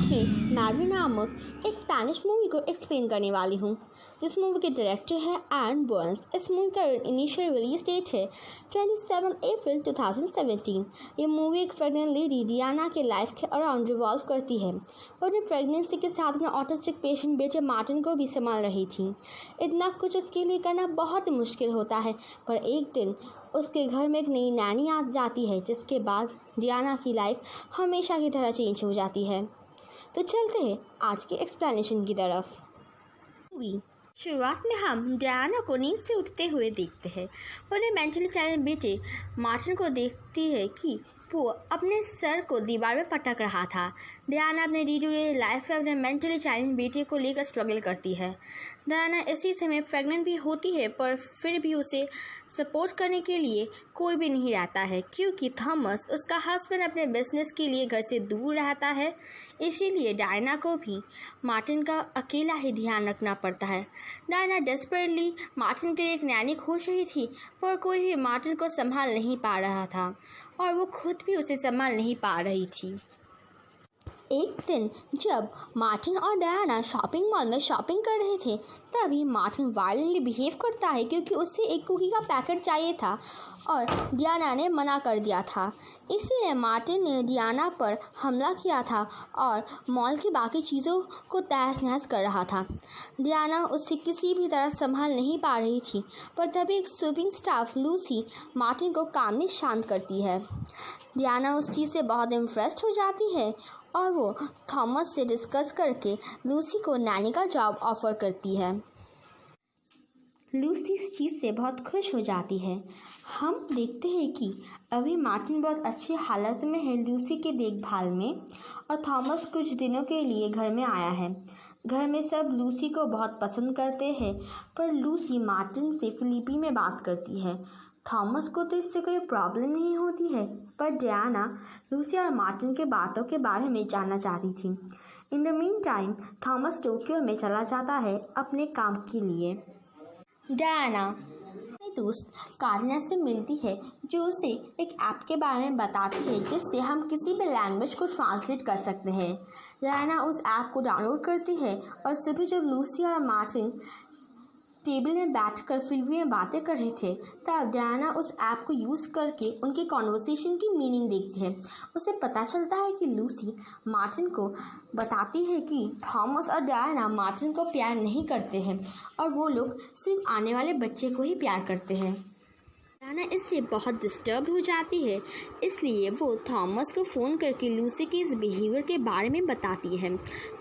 आज मैं मैरी नामक एक स्पेनिश मूवी को एक्सप्लेन करने वाली हूँ, जिस मूवी के डायरेक्टर है एन बर्न्स। इस मूवी का इनिशियल रिलीज डेट है 27 अप्रैल 2017। ये मूवी एक प्रेग्नेंट लेडी डियाना के लाइफ के अराउंड रिवॉल्व करती है। वो अपनी प्रेगनेंसी के साथ अपने ऑटिस्टिक पेशेंट बेटे मार्टिन को भी संभाल रही थी। इतना कुछ उसके लिए करना बहुत ही मुश्किल होता है, पर एक दिन उसके घर में एक नई नैनी आ जाती है, जिसके बाद डियाना की लाइफ हमेशा की तरह चेंज हो जाती है। तो चलते हैं आज के एक्सप्लेनेशन की तरफ। मूवी शुरुआत में हम डियाना को नींद से उठते हुए देखते हैं। वो अपने मेंटली चैलेंज बेटे मार्टिन को देखती है कि वो अपने सर को दीवार में पटक रहा था। डियाना अपने डे टू डे लाइफ में अपने मेंटली चैलेंज बेटे को लेकर स्ट्रगल करती है। डियाना इसी समय प्रेग्नेंट भी होती है, पर फिर भी उसे सपोर्ट करने के लिए कोई भी नहीं रहता है, क्योंकि थॉमस उसका हस्बैंड अपने बिजनेस के लिए घर से दूर रहता है। इसीलिए डियाना को भी मार्टिन का अकेला ही ध्यान रखना पड़ता है। डियाना डेस्परेटली मार्टिन के लिए एक नैनी खोज रही थी, पर कोई भी मार्टिन को संभाल नहीं पा रहा था और वो खुद भी उसे संभाल नहीं पा रही थी। एक दिन जब मार्टिन और डियाना शॉपिंग मॉल में शॉपिंग कर रहे थे, तभी मार्टिन वायलेंटली बिहेव करता है, क्योंकि उसे एक कुकी का पैकेट चाहिए था और डियाना ने मना कर दिया था। इसलिए मार्टिन ने डियाना पर हमला किया था और मॉल की बाकी चीज़ों को तहस नहस कर रहा था। डियाना उसे किसी भी तरह संभाल नहीं पा रही थी, पर तभी एक स्वीपिंग स्टाफ लूसी मार्टिन को काम में शांत करती है। डियाना उस चीज़ से बहुत इम्प्रेस्ड हो जाती है और वो थॉमस से डिस्कस करके लूसी को नैनी का जॉब ऑफर करती है। लूसी इस चीज़ से बहुत खुश हो जाती है। हम देखते हैं कि अभी मार्टिन बहुत अच्छी हालत में है लूसी के देखभाल में, और थॉमस कुछ दिनों के लिए घर में आया है। घर में सब लूसी को बहुत पसंद करते हैं, पर लूसी मार्टिन से फिलिपी में बात करती है। थॉमस को तो इससे कोई प्रॉब्लम नहीं होती है, पर डियाना लूसी और मार्टिन के बातों के बारे में जानना चाहती थी। In the mean time Thomas Tokyo में चला जाता है अपने काम के लिए। डियाना अपने दोस्त कार्डिना से मिलती है, जो उसे एक ऐप के बारे में बताती है जिससे हम किसी भी लैंग्वेज को ट्रांसलेट कर सकते हैं। डियाना उस ऐप को डाउनलोड करती है और सुबह जब लूसी और मार्टिन टेबल में बैठकर फिल्मी में बातें कर रहे थे, तब डियाना उस ऐप को यूज़ करके उनकी कॉन्वर्सेशन की मीनिंग देखती है। उसे पता चलता है कि लूसी मार्टिन को बताती है कि थॉमस और डियाना मार्टिन को प्यार नहीं करते हैं और वो लोग सिर्फ आने वाले बच्चे को ही प्यार करते हैं। डियाना इससे बहुत डिस्टर्ब हो जाती है, इसलिए वो थॉमस को फ़ोन करके लूसी के इस बिहेवियर के बारे में बताती है।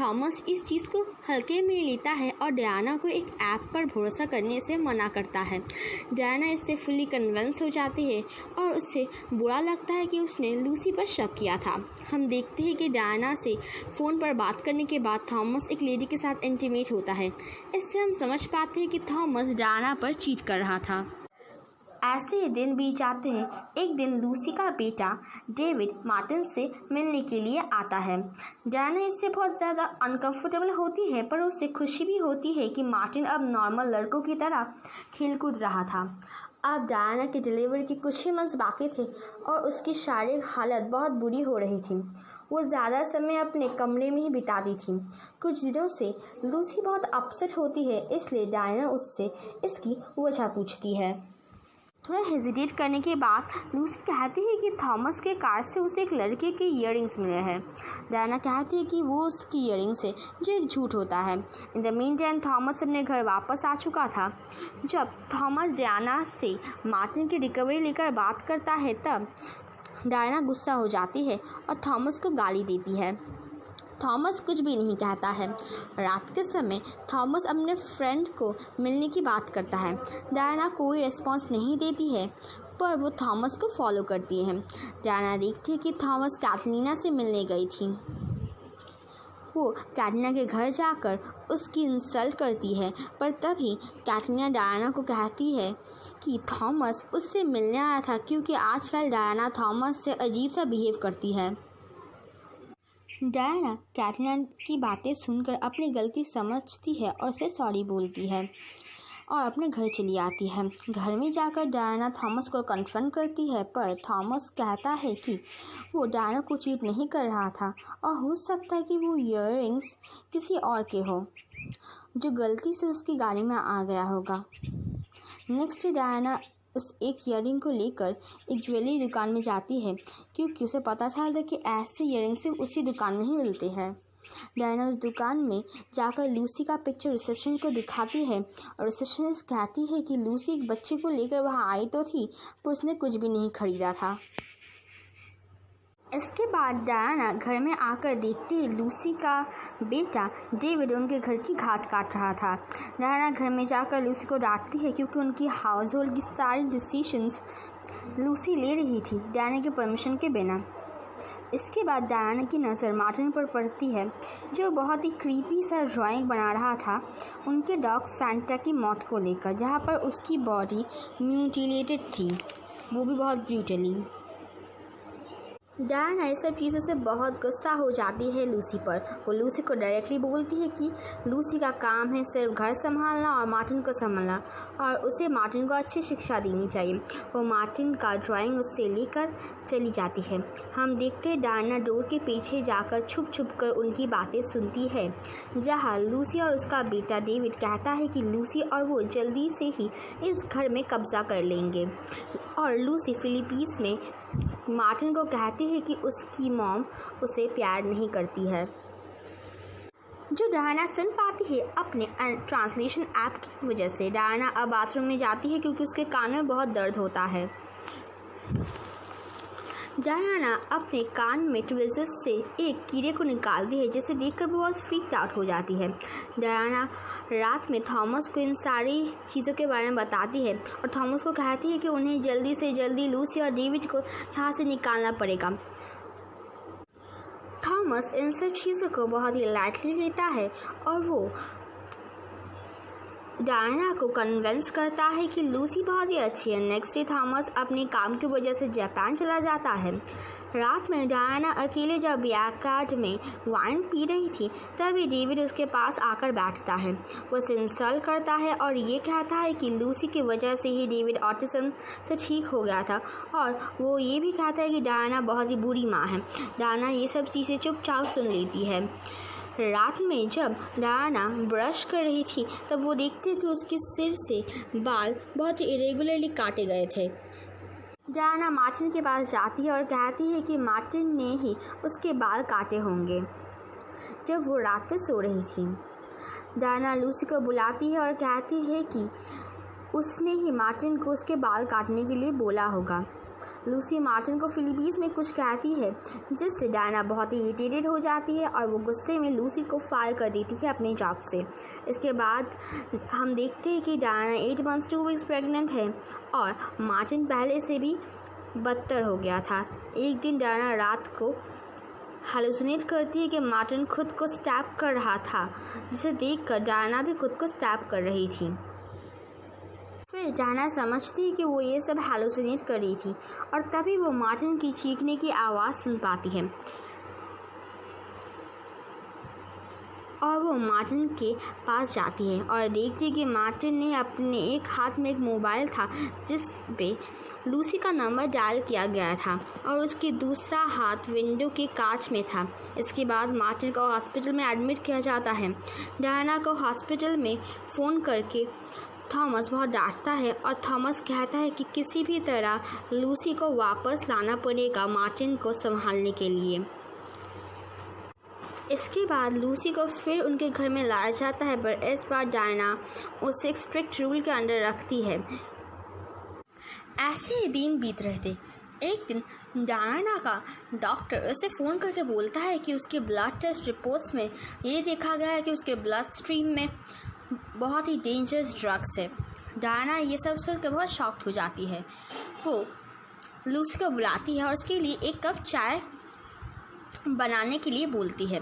थॉमस इस चीज़ को हल्के में लेता है और डियाना को एक ऐप पर भरोसा करने से मना करता है। डियाना इससे फुली कन्विंस हो जाती है और उससे बुरा लगता है कि उसने लूसी पर शक किया था। हम देखते हैं कि डियाना से फ़ोन पर बात करने के बाद थॉमस एक लेडी के साथ इंटीमेट होता है। इससे हम समझ पाते हैं कि थॉमस डियाना पर चीट कर रहा था। ऐसे ही दिन बीत जाते हैं। एक दिन लूसी का बेटा डेविड मार्टिन से मिलने के लिए आता है। डियाना इससे बहुत ज़्यादा अनकंफर्टेबल होती है, पर उससे खुशी भी होती है कि मार्टिन अब नॉर्मल लड़कों की तरह खेल कूद रहा था। अब डियाना के डिलीवरी के कुछ ही मंथ्स बाकी थे और उसकी शारीरिक हालत बहुत बुरी हो रही थी। वो ज़्यादा समय अपने कमरे में ही बिताती थी। कुछ दिनों से लूसी बहुत अपसेट होती है, इसलिए डियाना उससे इसकी वजह पूछती है। थोड़ा हेजिटेट करने के बाद लूसी कहती है कि थॉमस के कार से उसे एक लड़के के ईयरिंग्स मिले हैं। डियाना कहती है कि वो उसकी ईयरिंग्स है, जो एक झूठ होता है। In the mean time Thomas अपने घर वापस आ चुका था। जब थॉमस डियाना से मार्टिन की रिकवरी लेकर बात करता है, तब डियाना गुस्सा हो जाती है और थॉमस को गाली देती है। थॉमस कुछ भी नहीं कहता है। रात के समय थॉमस अपने फ्रेंड को मिलने की बात करता है। डियाना कोई रिस्पॉन्स नहीं देती है, पर वो थॉमस को फॉलो करती है। डियाना देखती है कि थॉमस कैटरीना से मिलने गई थी। वो कैटरीना के घर जाकर उसकी इंसल्ट करती है, पर तभी कैटरीना डियाना को कहती है कि थॉमस उससे मिलने आया था, क्योंकि आजकल डियाना थॉमस से अजीब सा बिहेव करती है। डियाना कैटरीना की बातें सुनकर अपनी गलती समझती है और उसे सॉरी बोलती है। और अपने घर चली आती है। घर में जाकर डायना थॉमस को कन्फ्रंट करती है, पर थॉमस कहता है कि वो डायना को चीट नहीं कर रहा था और हो सकता है कि वो ईयररिंग्स किसी और के हो जो गलती से उसकी गाड़ी में आ गया होगा। नेक्स्ट डे डायना उस एक ईयररिंग को लेकर एक ज्वेलरी दुकान में जाती है, क्योंकि उसे पता चलता है कि ऐसे ईयररिंग सिर्फ उसी दुकान में ही मिलते हैं। डायना उस दुकान में जाकर लूसी का पिक्चर रिसेप्शन को दिखाती है और रिसेप्शनिस्ट कहती है कि लूसी एक बच्चे को लेकर वहां आई तो थी, पर उसने कुछ भी नहीं खरीदा था। इसके बाद डायना घर में आकर देखती है लूसी का बेटा डेविड उनके घर की घास काट रहा था। डायना घर में जाकर लूसी को डांटती है, क्योंकि उनकी हाउस होल्ड की सारी डिसीशंस लूसी ले रही थी डायना के परमिशन के बिना। इसके बाद डायना की नज़र मार्टिन पर पड़ती है, जो बहुत ही क्रीपी सा ड्राइंग बना रहा था उनके डॉग फैंटा की मौत को लेकर, जहाँ पर उसकी बॉडी म्यूटिलेटेड थी, वो भी बहुत ब्रूटली। डायना इस सब चीज़ों से बहुत गुस्सा हो जाती है लूसी पर। वो लूसी को डायरेक्टली बोलती है कि लूसी का काम है सिर्फ घर संभालना और मार्टिन को संभालना, और उसे मार्टिन को अच्छी शिक्षा देनी चाहिए। वो मार्टिन का ड्राइंग उससे लेकर चली जाती है। हम देखते हैं डायना डोर के पीछे जाकर छुप छुप कर उनकी बातें सुनती है, जहाँ लूसी और उसका बेटा डेविड कहता है कि लूसी और वो जल्दी से ही इस घर में कब्जा कर लेंगे, और लूसी फिलीपींस में मार्टिन को कहती है कि उसकी मॉम उसे प्यार नहीं करती है, जो डायना सुन पाती है अपने ट्रांसलेशन ऐप की वजह से। डायना अब बाथरूम में जाती है क्योंकि उसके कान में बहुत दर्द होता है। डायना अपने कान में ट्विज़र्स से एक कीड़े को निकालती है, जिसे देखकर वो बहुत फ्रीक्ड आउट हो जाती है। डायना रात में थॉमस को इन सारी चीज़ों के बारे में बताती है और थॉमस को कहती है कि उन्हें जल्दी से जल्दी लूसी और डेविड को यहाँ से निकालना पड़ेगा। थॉमस इन सब चीज़ों को बहुत ही लाइटली लेता है और वो डायना को कन्विंस करता है कि लूसी बहुत ही अच्छी है। नेक्स्ट डे थॉमस अपने काम की वजह से जापान चला जाता है। रात में डायना अकेले जब बैकयार्ड में वाइन पी रही थी, तभी डेविड उसके पास आकर बैठता है। वो उसे इंसल्ट करता है और ये कहता है कि लूसी की वजह से ही डेविड ऑटिज्म से ठीक हो गया था, और वो ये भी कहता है कि डायना बहुत ही बुरी माँ है। डायना ये सब चीज़ें चुपचाप सुन लेती है। रात में जब डायना ब्रश कर रही थी, तब वो देखती है कि उसके सिर से बाल बहुत ही इरेगुलरली काटे गए थे। डायना मार्टिन के पास जाती है और कहती है कि मार्टिन ने ही उसके बाल काटे होंगे जब वो रात में सो रही थी। डायना लूसी को बुलाती है और कहती है कि उसने ही मार्टिन को उसके बाल काटने के लिए बोला होगा। लूसी मार्टिन को फिलीपींस में कुछ कहती है, जिससे डायना बहुत ही इरिटेटेड हो जाती है और वो गुस्से में लूसी को फायर कर देती है अपनी जॉब से। इसके बाद हम देखते हैं कि डायना 8 months 2 weeks प्रेग्नेंट है और मार्टिन पहले से भी बदतर हो गया था। एक दिन डायना रात को हालुसिनेट करती है कि मार्टिन खुद को स्टैब कर रहा था, जिसे देखकर डायना भी खुद को स्टैब कर रही थी। फिर डायना समझती है कि वो ये सब हालुसिनेट कर रही थी, और तभी वो मार्टिन की चीखने की आवाज़ सुन पाती है और वो मार्टिन के पास जाती है और देखती है कि मार्टिन ने अपने एक हाथ में एक मोबाइल था जिस पे लूसी का नंबर डायल किया गया था, और उसकी दूसरा हाथ विंडो के कांच में था। इसके बाद मार्टिन को हॉस्पिटल में एडमिट किया जाता है। डायना को हॉस्पिटल में फ़ोन करके थॉमस बहुत डांटता है और थॉमस कहता है कि किसी भी तरह लूसी को वापस लाना पड़ेगा मार्टिन को संभालने के लिए। इसके बाद लूसी को फिर उनके घर में लाया जाता है, पर इस बार डायना उसे एक स्ट्रिक्ट रूल के अंडर रखती है। ऐसे ही दिन बीत रहे थे। एक दिन डायना का डॉक्टर उसे फ़ोन करके बोलता है कि उसके ब्लड टेस्ट रिपोर्ट्स में ये देखा गया है कि उसके ब्लड स्ट्रीम में बहुत ही डेंजरस ड्रग्स है। डायना ये सब सुनकर बहुत शॉक्ड हो जाती है। वो लूसी को बुलाती है और उसके लिए एक कप चाय बनाने के लिए बोलती है।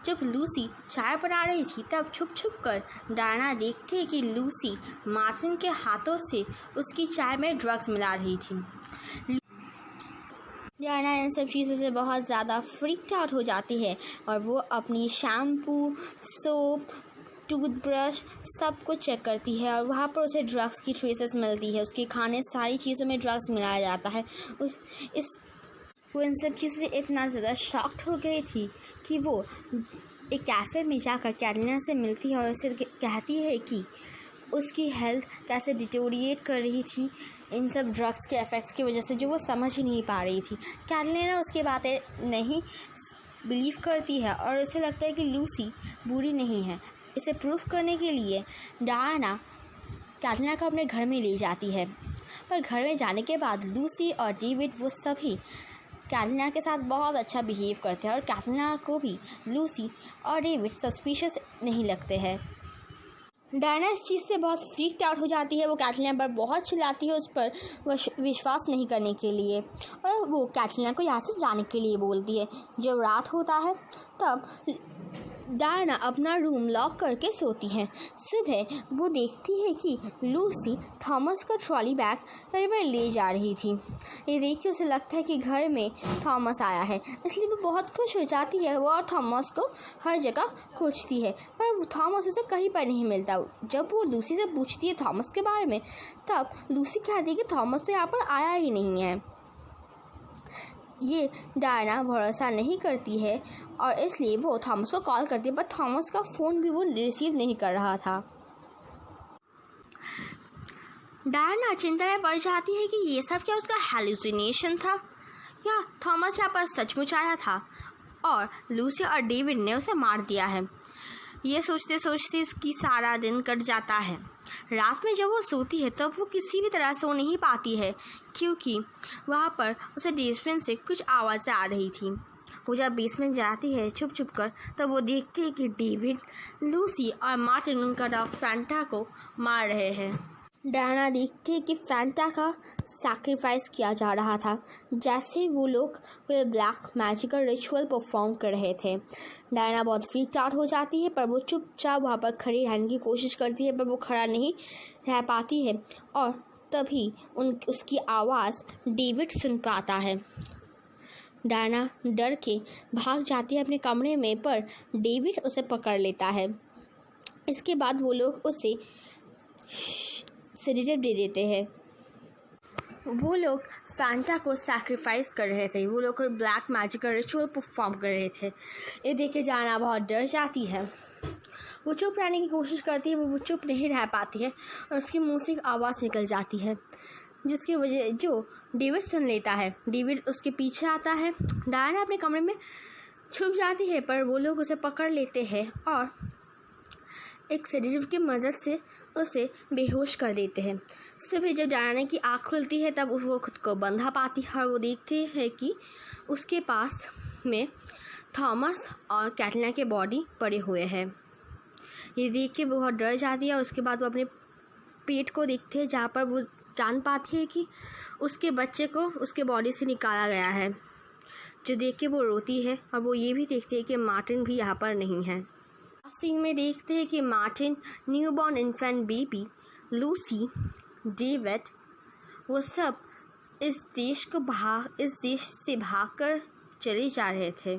जब लूसी चाय बना रही थी, तब छुप छुप कर डायना देखती है कि लूसी मार्टिन के हाथों से उसकी चाय में ड्रग्स मिला रही थी। डायना इन सब चीज़ों से बहुत ज़्यादा फ्रीक्ड आउट हो जाती है और वो अपनी शैम्पू, सोप, टूथब्रश सब कुछ चेक करती है और वहाँ पर उसे ड्रग्स की ट्रेसेस मिलती है। उसके खाने सारी चीज़ों में ड्रग्स मिलाया जाता है। वो इन सब चीज़ों से इतना ज़्यादा शॉक्ड हो गई थी कि वो एक कैफ़े में जाकर कैटरीना से मिलती है और उसे कहती है कि उसकी हेल्थ कैसे डिटोरिएट कर रही थी इन सब ड्रग्स के इफ़ेक्ट्स की वजह से, जो वो समझ ही नहीं पा रही थी। कैटरीना उसकी बातें नहीं बिलीव करती है और उसे लगता है कि लूसी बुरी नहीं है। इसे प्रूफ करने के लिए डायना कैटरीना को अपने घर में ले जाती है, पर घर में जाने के बाद लूसी और डेविड वो सभी कैटरीना के साथ बहुत अच्छा बिहेव करते हैं और कैटरीना को भी लूसी और डेविड सस्पिशियस नहीं लगते हैं। डायना इस चीज़ से बहुत फ्रीक्ड आउट हो जाती है। वो कैटरीना पर बहुत चिल्लाती है उस पर विश्वास नहीं करने के लिए, और वो कैटरीना को यहाँ से जाने के लिए बोलती है। जब रात होता है तब डायना अपना रूम लॉक करके सोती है। सुबह वो देखती है कि लूसी थॉमस का ट्रॉली बैग कहीं पर ले जा रही थी। ये देख के उसे लगता है कि घर में थॉमस आया है, इसलिए वो बहुत खुश हो जाती है। वो और थॉमस को हर जगह खोजती है, पर थॉमस उसे कहीं पर नहीं मिलता। जब वो लूसी से पूछती है थॉमस के बारे में, तब लूसी कहती है कि थॉमस तो यहाँ पर आया ही नहीं है। ये डायना भरोसा नहीं करती है और इसलिए वो थॉमस को कॉल करती है, पर थॉमस का फ़ोन भी वो रिसीव नहीं कर रहा था। डायना चिंता में पड़ जाती है कि ये सब क्या उसका हैलुसिनेशन था या थॉमस यहाँ पर सचमुच आया था और लूसी और डेविड ने उसे मार दिया है। ये सोचते सोचते उसकी सारा दिन कट जाता है। रात में जब वो सोती है तब वो किसी भी तरह सो नहीं पाती है, क्योंकि वहाँ पर उसे बेसमेंट से कुछ आवाज़ें आ रही थी। वो जब बेसमेंट जाती है छुप छुप कर, तब वो देखती है कि डेविड, लूसी और मार्टिन उनका डॉग फैंटा को मार रहे हैं। डायना देखती है कि फैंटा का सैक्रिफाइस किया जा रहा था, जैसे वो लोग कोई ब्लैक मैजिकल रिचुअल परफॉर्म कर रहे थे। डायना बहुत फ्रीक आउट हो जाती है, पर वो चुपचाप वहाँ पर खड़ी रहने की कोशिश करती है, पर वो खड़ा नहीं रह पाती है और तभी उसकी आवाज़ डेविड सुन पाता है। डायना डर के भाग जाती है अपने कमरे में, पर डेविड उसे पकड़ लेता है। इसके बाद वो लोग उसे सेडेटिव दे देते हैं। वो लोग फैंटा को सैक्रिफाइस कर रहे थे। वो लोग कोई ब्लैक मैजिकल रिचुअल परफॉर्म कर रहे थे। ये देख के डायना बहुत डर जाती है। वो चुप रहने की कोशिश करती है, वो चुप नहीं रह पाती है और उसके मुंह से एक आवाज़ निकल जाती है, जिसकी वजह जो डेविड सुन लेता है। डेविड उसके पीछे आता है। डायना अपने कमरे में छुप जाती है, पर वो लोग उसे पकड़ लेते हैं और एक सेडेटिव की मदद से उसे बेहोश कर देते हैं। सुबह जब डायना की आँख खुलती है तब वो खुद को बंधा पाती है और वो देखती है कि उसके पास में थॉमस और कैटरीना के बॉडी पड़े हुए हैं। ये देख के बहुत डर जाती है और उसके बाद वो अपने पेट को देखते हैं, जहाँ पर वो जान पाती है कि उसके बच्चे को उसके बॉडी से निकाला गया है। जो देख के वो रोती है और वो ये भी देखती है कि मार्टिन भी यहाँ पर नहीं है। सीन में देखते हैं कि Martin, newborn infant baby, Lucy, David, वो सब इस देश से भागकर चले जा रहे थे।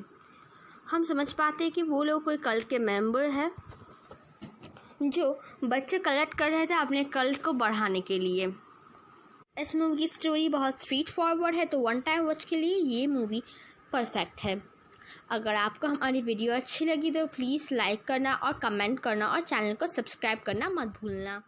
हम समझ पाते हैं कि वो लोग कोई कल्ट के मेंबर है जो बच्चे कलेक्ट कर रहे थे अपने कल्ट को बढ़ाने के लिए। इस मूवी की स्टोरी बहुत स्ट्रेट फॉरवर्ड है, तो वन टाइम वॉच के लिए ये मूवी परफेक्ट है। अगर आपको हमारी वीडियो अच्छी लगी तो प्लीज़ लाइक करना और कमेंट करना और चैनल को सब्सक्राइब करना मत भूलना।